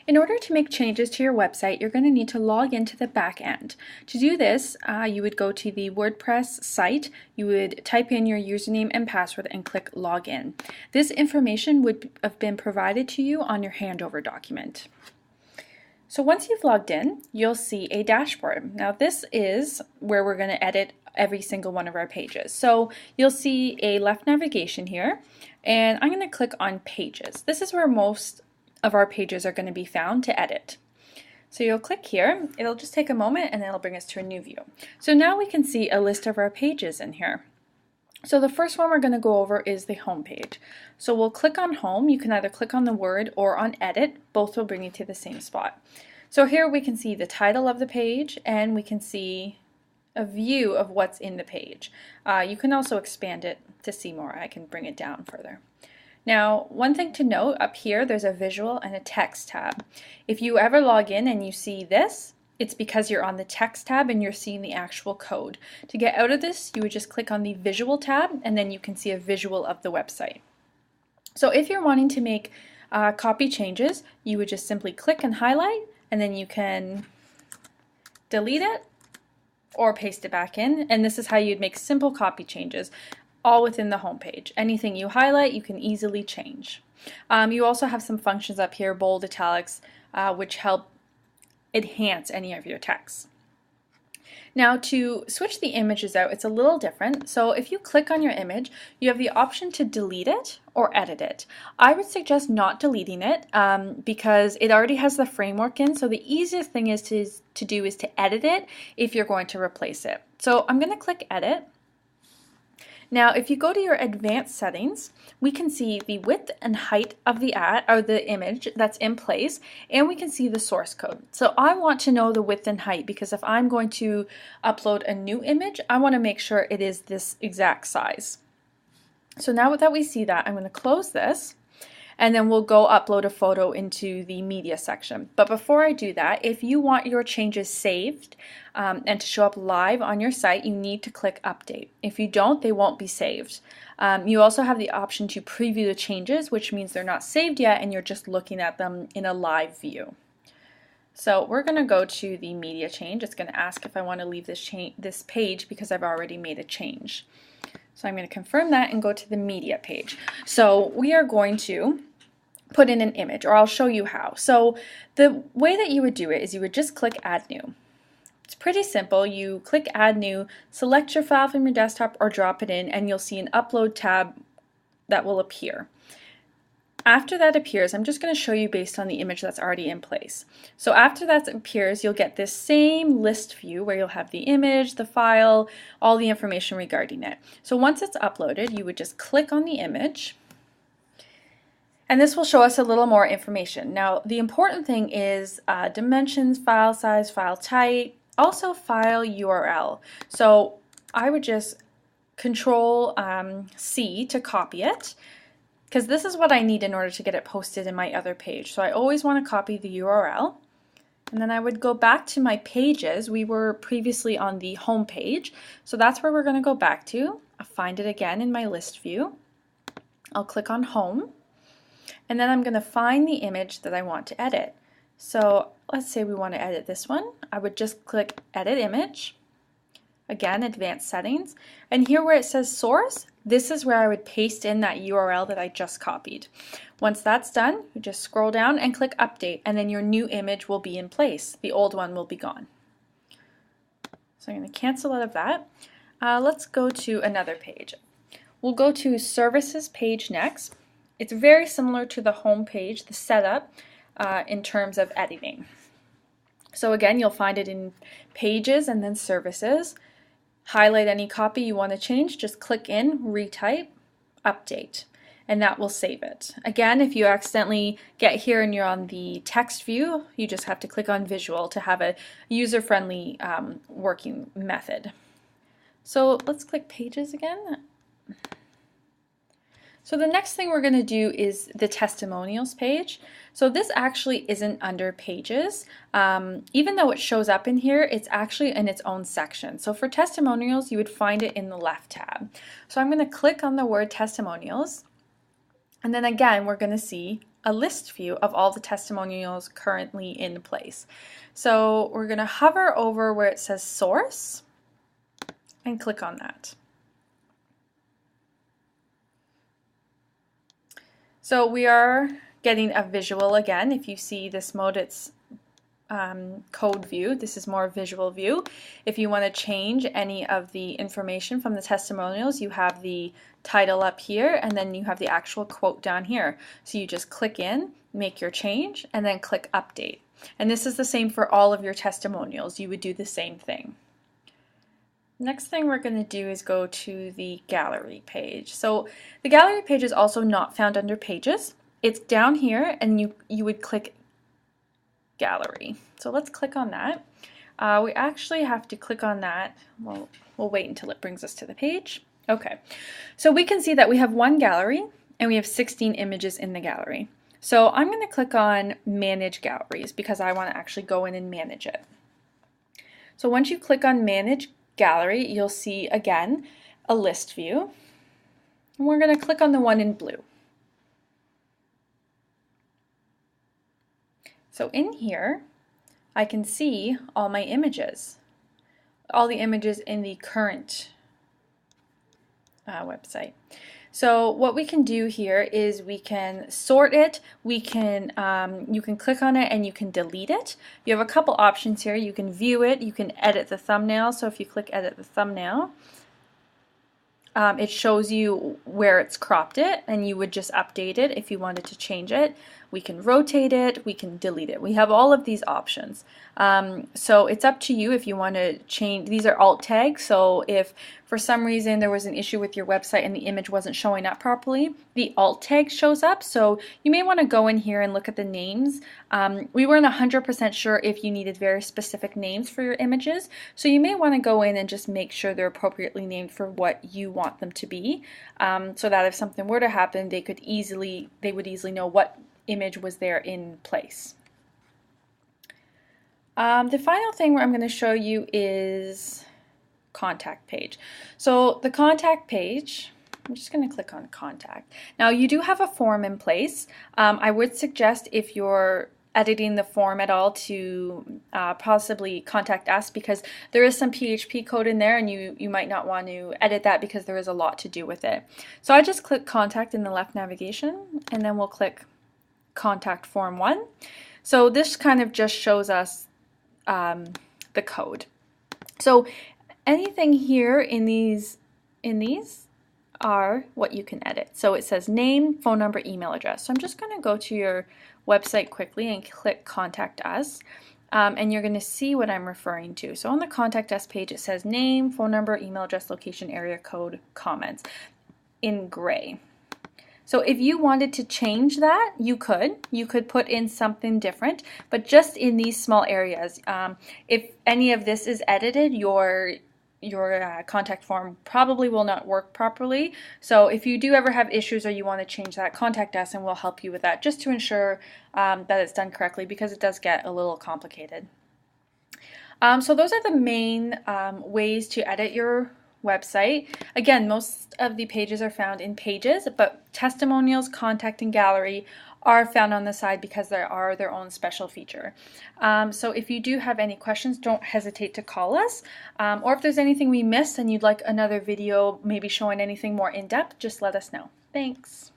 In order to make changes to your website, you're going to need to log into the back end. To do this, you would go to the WordPress site, you would type in your username and password and click Login. This information would have been provided to you on your handover document. So once you've logged in, you'll see a dashboard. Now this is where we're going to edit every single one of our pages. So you'll see a left navigation here, and I'm going to click on Pages. This is where most of our pages are going to be found to edit. So you'll click here, it'll just take a moment and it'll bring us to a new view. So now we can see a list of our pages in here. So the first one we're going to go over is the home page. So we'll click on Home. You can either click on the word or on Edit. Both will bring you to the same spot. So here we can see the title of the page and we can see a view of what's in the page. You can also expand it to see more. I can bring it down further. Now, one thing to note, up here there's a visual and a text tab. If you ever log in and you see this, it's because you're on the text tab and you're seeing the actual code. To get out of this, you would just click on the visual tab and then you can see a visual of the website. So if you're wanting to make copy changes, you would just simply click and highlight, and then you can delete it or paste it back in, and this is how you'd make simple copy changes, all within the home page. Anything you highlight, you can easily change. You also have some functions up here, bold, italics, which help enhance any of your text. Now to switch the images out, it's a little different. So if you click on your image, you have the option to delete it or edit it. I would suggest not deleting it because it already has the framework in, so the easiest thing is to do is to edit it if you're going to replace it. So I'm going to click Edit. Now, if you go to your advanced settings, we can see the width and height of the ad or the image that's in place, and we can see the source code. So I want to know the width and height because if I'm going to upload a new image, I want to make sure it is this exact size. So now that we see that, I'm going to close this, and then we'll go upload a photo into the media section. But before I do that, if you want your changes saved and to show up live on your site, you need to click Update. If you don't, they won't be saved. You also have the option to preview the changes, which means they're not saved yet and you're just looking at them in a live view. So we're going to go to the media change. It's going to ask if I want to leave this page because I've already made a change. So I'm going to confirm that and go to the media page. So we are going to put in an image, or I'll show you how. So the way that you would do it is you would just click Add New. It's pretty simple. You click Add New, select your file from your desktop or drop it in, and you'll see an Upload tab that will appear. After that appears, I'm just going to show you based on the image that's already in place. So after that appears, you'll get this same list view where you'll have the image, the file, all the information regarding it. So once it's uploaded, you would just click on the image, and this will show us a little more information. Now, the important thing is dimensions, file size, file type, also file URL. So I would just Control C to copy it, because this is what I need in order to get it posted in my other page. So I always want to copy the URL, and then I would go back to my pages. We were previously on the home page, so that's where we're going to go back to. I'll find it again in my list view. I'll click on Home, and then I'm going to find the image that I want to edit. So let's say we want to edit this one. I would just click Edit Image. Again, Advanced Settings, and here where it says Source, this is where I would paste in that URL that I just copied. Once that's done, you just scroll down and click Update, and then your new image will be in place. The old one will be gone. So I'm going to cancel out of that. Let's go to another page. We'll go to Services page next. It's very similar to the home page, the setup, in terms of editing. So again, you'll find it in Pages and then Services. Highlight any copy you want to change, just click in, retype, update, and that will save it. Again, if you accidentally get here and you're on the text view, you just have to click on Visual to have a user-friendly working method. So let's click Pages again. So the next thing we're going to do is the testimonials page. So this actually isn't under pages. Even though it shows up in here, it's actually in its own section. So for testimonials, you would find it in the left tab. So I'm going to click on the word testimonials. And then again, we're going to see a list view of all the testimonials currently in place. So we're going to hover over where it says source and click on that. So we are getting a visual again. If you see this mode, it's code view. This is more visual view. If you want to change any of the information from the testimonials, you have the title up here and then you have the actual quote down here. So you just click in, make your change, and then click update. And this is the same for all of your testimonials. You would do the same thing. Next thing we're going to do is go to the gallery page. So the gallery page is also not found under pages. It's down here and you would click gallery. So let's click on that. We actually have to click on that. Well, we'll wait until it brings us to the page. Okay, so we can see that we have one gallery and we have 16 images in the gallery. So I'm going to click on manage galleries because I want to actually go in and manage it. So once you click on manage gallery, you'll see again a list view. And we're going to click on the one in blue. So in here, I can see all my images, all the images in the current website. So what we can do here is we can sort it, we can, you can click on it and you can delete it. You have a couple options here. You can view it, you can edit the thumbnail. So if you click edit the thumbnail, it shows you where it's cropped it, and you would just update it if you wanted to change it. We can rotate it, we can delete it. We have all of these options. So it's up to you if you want to change. These are alt tags, so if for some reason there was an issue with your website and the image wasn't showing up properly, the alt tag shows up. So you may want to go in here and look at the names. We weren't 100% sure if you needed very specific names for your images, so you may want to go in and just make sure they're appropriately named for what you want them to be, so that if something were to happen, they would easily know what image was there in place. The final thing where I'm going to show you is contact page. So the contact page, I'm just going to click on contact. Now you do have a form in place. I would suggest if you're editing the form at all to possibly contact us, because there is some PHP code in there and you might not want to edit that because there is a lot to do with it. So I just click contact in the left navigation and then we'll click contact form 1. So this kind of just shows us the code. So anything here in these are what you can edit. So it says name, phone number, email address. So I'm just going to go to your website quickly and click contact us, and you're going to see what I'm referring to. So on the contact us page it says name, phone number, email address, location, area code, comments in gray. So if you wanted to change that, you could put in something different, but just in these small areas. If any of this is edited, your contact form probably will not work properly. So if you do ever have issues or you want to change that, contact us and we'll help you with that, just to ensure that it's done correctly, because it does get a little complicated. So those are the main ways to edit your website. Again, most of the pages are found in pages, but testimonials, contact, and gallery are found on the side because they are their own special feature. So if you do have any questions, don't hesitate to call us. Or if there's anything we missed and you'd like another video maybe showing anything more in depth, just let us know. Thanks.